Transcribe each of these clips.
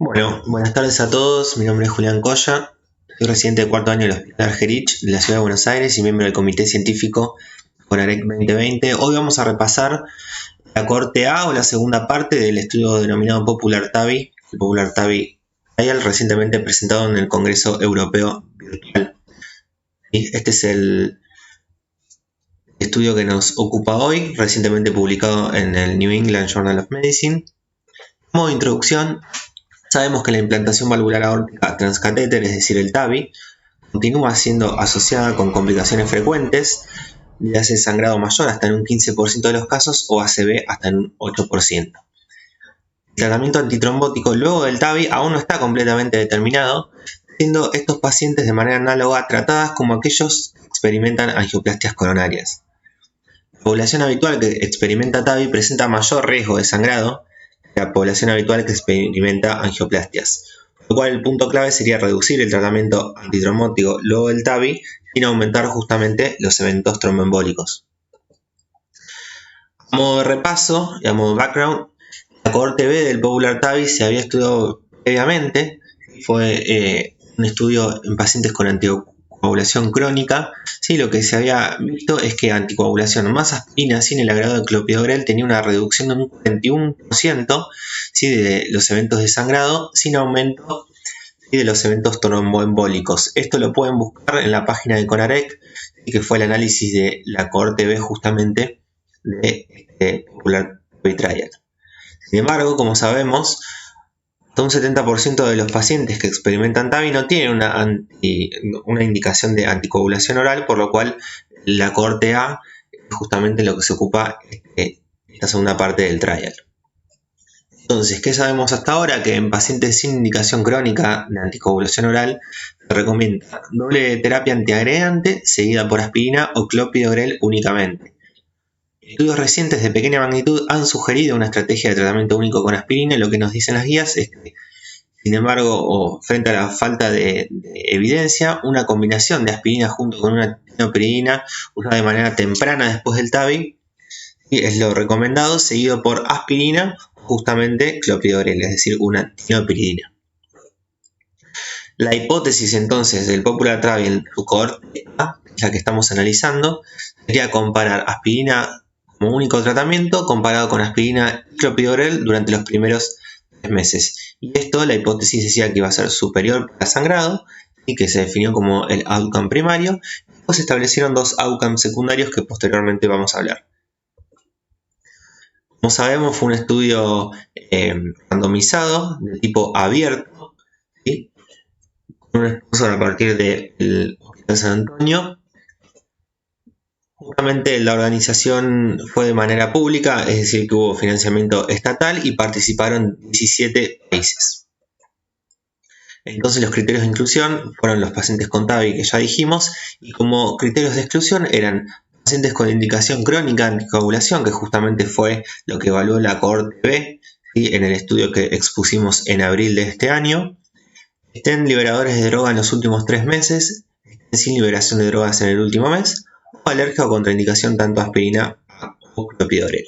Bueno, buenas tardes a todos. Mi nombre es Julián Coya. Soy residente de cuarto año del Hospital Argerich de la Ciudad de Buenos Aires y miembro del Comité Científico CONAREC 2020. Hoy vamos a repasar la cohorte A o la segunda parte del estudio denominado Popular TAVI, el Popular TAVI Trial, recientemente presentado en el Congreso Europeo Virtual. Este es el estudio que nos ocupa hoy, recientemente publicado en el New England Journal of Medicine. Como introducción, sabemos que la implantación valvular aórtica transcatéter, es decir, el TAVI, continúa siendo asociada con complicaciones frecuentes, de hace sangrado mayor hasta en un 15% de los casos o ACV hasta en un 8%. El tratamiento antitrombótico luego del TAVI aún no está completamente determinado, siendo estos pacientes de manera análoga tratadas como aquellos que experimentan angioplastias coronarias. La población habitual que experimenta TAVI presenta mayor riesgo de sangrado que la población habitual que experimenta angioplastias, por lo cual el punto clave sería reducir el tratamiento antitrombótico luego del TAVI sin aumentar justamente los eventos tromboembólicos. A modo de repaso y a modo de background, la cohorte B del Popular TAVI se había estudiado previamente, fue un estudio en pacientes con anticoagulación crónica. Sí, lo que se había visto es que anticoagulación más aspirina sin el agregado de clopidogrel tenía una reducción de un 41%, ¿sí?, de los eventos de sangrado sin aumento de los eventos tromboembólicos. Esto lo pueden buscar en la página de CONAREC, que fue el análisis de la cohorte B justamente de este Popular TAVI Trial. Sin embargo, como sabemos, hasta un 70% de los pacientes que experimentan TAVI no tienen una indicación de anticoagulación oral, por lo cual la cohorte A es justamente lo que se ocupa esta segunda parte del trial. Entonces, ¿qué sabemos hasta ahora? Que en pacientes sin indicación crónica de anticoagulación oral se recomienda doble terapia antiagregante seguida por aspirina o clopidogrel únicamente. Estudios recientes de pequeña magnitud han sugerido una estrategia de tratamiento único con aspirina, y lo que nos dicen las guías es que, sin embargo, frente a la falta de evidencia, una combinación de aspirina junto con una tiopiridina usada de manera temprana después del TAVI es lo recomendado, seguido por aspirina o justamente clopidogrel, es decir, una tiopiridina. La hipótesis entonces del Popular TAVI en su cohorte A, la que estamos analizando, sería comparar aspirina como único tratamiento comparado con aspirina y clopidogrel durante los primeros 3 meses. Y esto, la hipótesis decía que iba a ser superior para sangrado y que se definió como el outcome primario. Después se establecieron dos outcomes secundarios que posteriormente vamos a hablar. Como sabemos, fue un estudio randomizado de tipo abierto, ¿sí?, con un sponsor a partir del Hospital San Antonio. Justamente la organización fue de manera pública, es decir, que hubo financiamiento estatal y participaron 17 países. Entonces los criterios de inclusión fueron los pacientes con TAVI, que ya dijimos, y como criterios de exclusión eran pacientes con indicación crónica de anticoagulación, que justamente fue lo que evaluó la cohorte B, ¿sí?, en el estudio que expusimos en abril de este año, estén liberadores de droga en los últimos 3 meses, estén sin liberación de drogas en el último mes, o alergia o contraindicación tanto a aspirina o clopidogrel.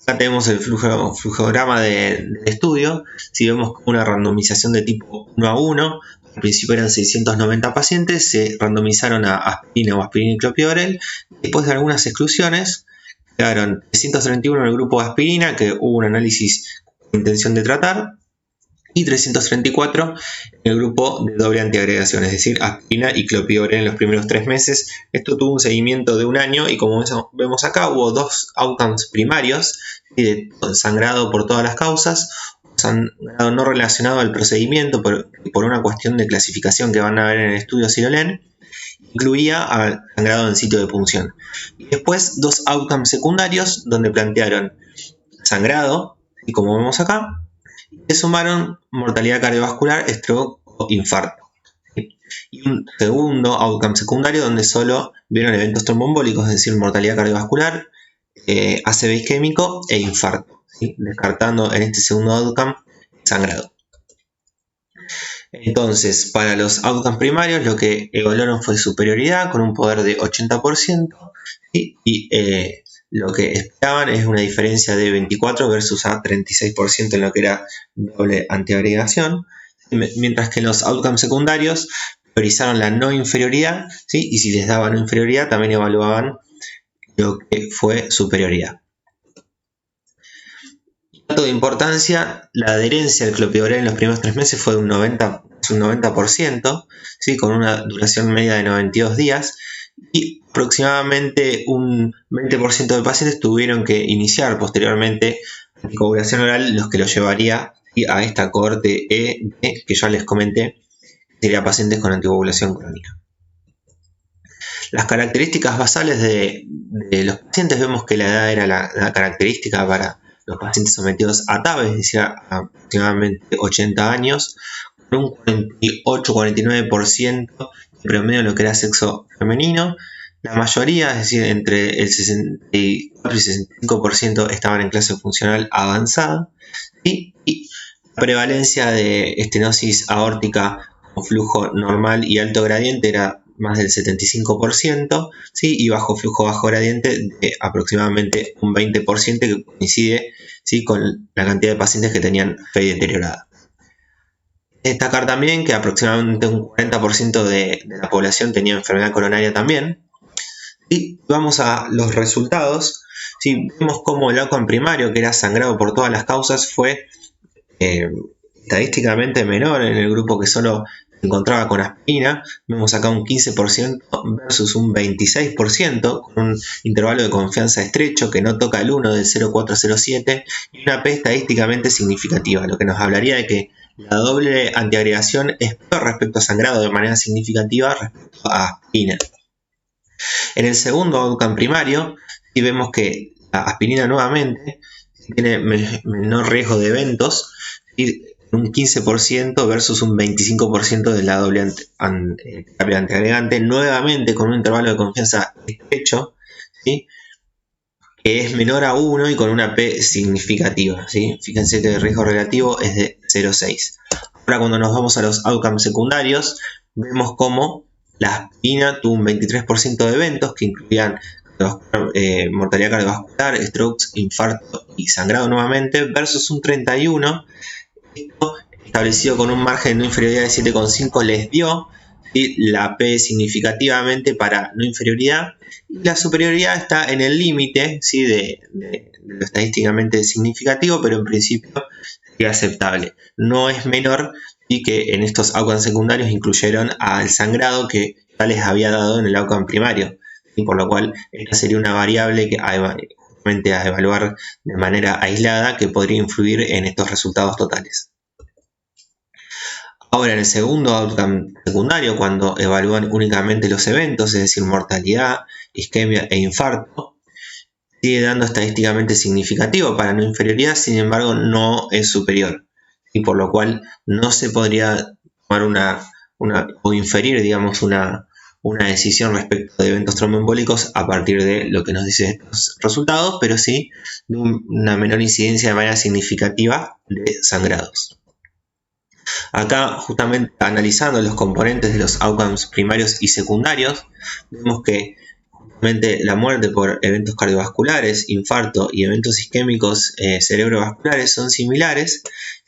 Acá tenemos el flujograma del estudio. Si vemos una randomización de tipo 1 a 1, al principio eran 690 pacientes, se randomizaron a aspirina o aspirina y clopidogrel. Después de algunas exclusiones, quedaron 331 en el grupo de aspirina, que hubo un análisis con intención de tratar, y 334 en el grupo de doble antiagregación, es decir, aspirina y clopidogrel en los primeros 3 meses. Esto tuvo un seguimiento de un año y, como vemos acá, hubo dos outcomes primarios, de sangrado por todas las causas, sangrado no relacionado al procedimiento por una cuestión de clasificación que van a ver en el estudio si lo leen, incluía al sangrado en sitio de punción. Y después dos outcomes secundarios donde plantearon sangrado, y como vemos acá, se sumaron mortalidad cardiovascular, stroke o infarto. Y un segundo outcome secundario donde solo vieron eventos tromboembólicos, es decir, mortalidad cardiovascular, ACV isquémico e infarto, ¿sí?, descartando en este segundo outcome sangrado. Entonces, para los outcomes primarios, lo que evaluaron fue superioridad con un poder de 80%, ¿sí?, y lo que esperaban es una diferencia de 24 versus a 36% en lo que era doble antiagregación, mientras que en los outcomes secundarios priorizaron la no inferioridad, ¿sí? Y si les daban no inferioridad también evaluaban lo que fue superioridad. Dato de importancia, la adherencia al clopidogrel en los primeros 3 meses fue de un 90%, ¿sí? Con una duración media de 92 días, y aproximadamente un 20% de pacientes tuvieron que iniciar posteriormente anticoagulación oral, los que lo llevaría, ¿sí?, a esta cohorte E, que ya les comenté, sería pacientes con anticoagulación crónica. Las características basales de los pacientes, vemos que la edad era la característica para los pacientes sometidos a TAB, es decir, aproximadamente 80 años, con un 48-49% de promedio en lo que era sexo femenino. La mayoría, es decir, entre el 64 y 65% estaban en clase funcional avanzada, y la prevalencia de estenosis aórtica con flujo normal y alto gradiente era más del 75%, ¿sí? Y bajo flujo bajo gradiente de aproximadamente un 20%, que coincide, ¿sí?, con la cantidad de pacientes que tenían fe deteriorada. Destacar también que aproximadamente un 40% de la población tenía enfermedad coronaria también. Y vamos a los resultados. ¿Sí? Vemos cómo el outcome primario, que era sangrado por todas las causas, fue estadísticamente menor en el grupo que solo se encontraba con aspirina. Vemos acá un 15% versus un 26%, con un intervalo de confianza estrecho que no toca el 1 del 0,407, y una P estadísticamente significativa, lo que nos hablaría de que la doble antiagregación es peor respecto a sangrado de manera significativa respecto a aspirina. En el segundo outcome primario, sí vemos que la aspirina nuevamente tiene menor riesgo de eventos, ¿sí?, un 15% versus un 25% de la doble terapia antiagregante, nuevamente con un intervalo de confianza estrecho, ¿sí?, que es menor a 1 y con una P significativa, ¿sí? Fíjense que el riesgo relativo es de 0,6. Ahora, cuando nos vamos a los outcomes secundarios, vemos cómo la aspirina tuvo un 23% de eventos que incluían mortalidad cardiovascular, strokes, infarto y sangrado nuevamente, versus un 31%. Esto, establecido con un margen de no inferioridad de 7,5, les dio, ¿sí?, la P significativamente para no inferioridad, y la superioridad está en el límite, ¿sí?, de lo estadísticamente significativo, pero en principio sería aceptable. No es menor, y que en estos outcomes secundarios incluyeron al sangrado que ya les había dado en el outcome primario, y por lo cual esta sería una variable que a evaluar de manera aislada, que podría influir en estos resultados totales. Ahora, en el segundo outcome secundario, cuando evalúan únicamente los eventos, es decir, mortalidad, isquemia e infarto, sigue dando estadísticamente significativo para no inferioridad, sin embargo no es superior, y por lo cual no se podría tomar o inferir, digamos, una decisión respecto de eventos tromboembólicos a partir de lo que nos dicen estos resultados, pero sí de una menor incidencia de manera significativa de sangrados. Acá, justamente analizando los componentes de los outcomes primarios y secundarios, vemos que justamente la muerte por eventos cardiovasculares, infarto y eventos isquémicos cerebrovasculares son similares.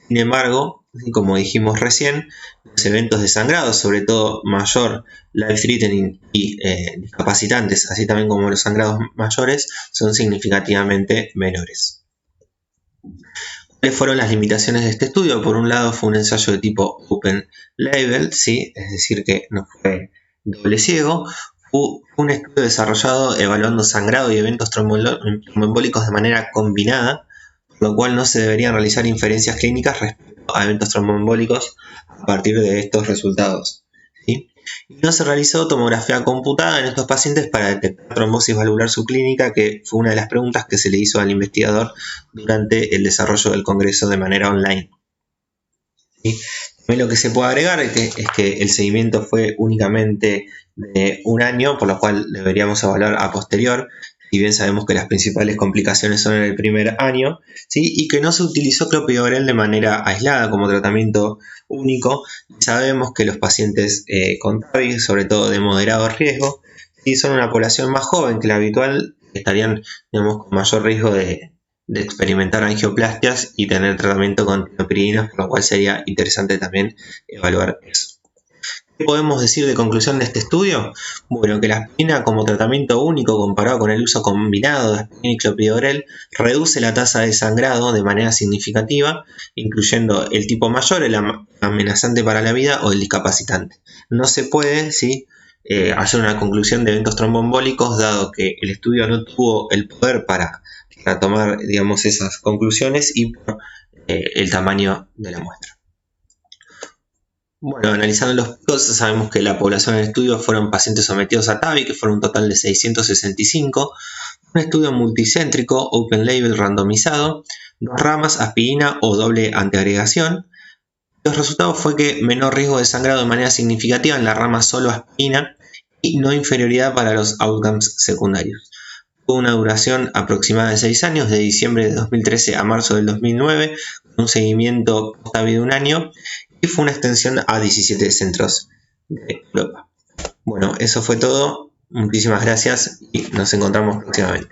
Sin embargo, como dijimos recién, los eventos de sangrado, sobre todo mayor, life-threatening y discapacitantes, así también como los sangrados mayores, son significativamente menores. ¿Cuáles fueron las limitaciones de este estudio? Por un lado, fue un ensayo de tipo open label, ¿sí?, es decir, que no fue doble ciego. Fue un estudio desarrollado evaluando sangrado y eventos tromboembólicos de manera combinada, por lo cual no se deberían realizar inferencias clínicas respecto a eventos tromboembólicos a partir de estos resultados, ¿sí? Y no se realizó tomografía computada en estos pacientes para detectar trombosis valvular subclínica, que fue una de las preguntas que se le hizo al investigador durante el desarrollo del congreso de manera online, ¿sí? También lo que se puede agregar es que el seguimiento fue únicamente de un año, por lo cual deberíamos evaluar a posterior, si bien sabemos que las principales complicaciones son en el primer año, ¿sí?, y que no se utilizó clopidogrel de manera aislada como tratamiento único. Sabemos que los pacientes con TAVI, sobre todo de moderado riesgo, ¿sí?, son una población más joven que la habitual, que estarían, digamos, con mayor riesgo de experimentar angioplastias y tener tratamiento con tioprininas, por lo cual sería interesante también evaluar eso. ¿Qué podemos decir de conclusión de este estudio? Bueno, que la aspirina como tratamiento único comparado con el uso combinado de aspirina y clopidogrel reduce la tasa de sangrado de manera significativa, incluyendo el tipo mayor, el amenazante para la vida o el discapacitante. No se puede hacer una conclusión de eventos tromboembólicos, dado que el estudio no tuvo el poder para tomar, digamos, esas conclusiones y por el tamaño de la muestra. Bueno, analizando los picos, sabemos que la población del estudio fueron pacientes sometidos a TAVI, que fueron un total de 665, un estudio multicéntrico, open label randomizado, 2 ramas, aspirina o doble antiagregación. Los resultados fue que menor riesgo de sangrado de manera significativa en la rama solo aspirina y no inferioridad para los outcomes secundarios. Tuvo una duración aproximada de 6 años, de diciembre de 2013 a marzo del 2009, con un seguimiento post-TAVI de un año, y fue una extensión a 17 centros de Europa. Bueno, eso fue todo. Muchísimas gracias y nos encontramos próximamente.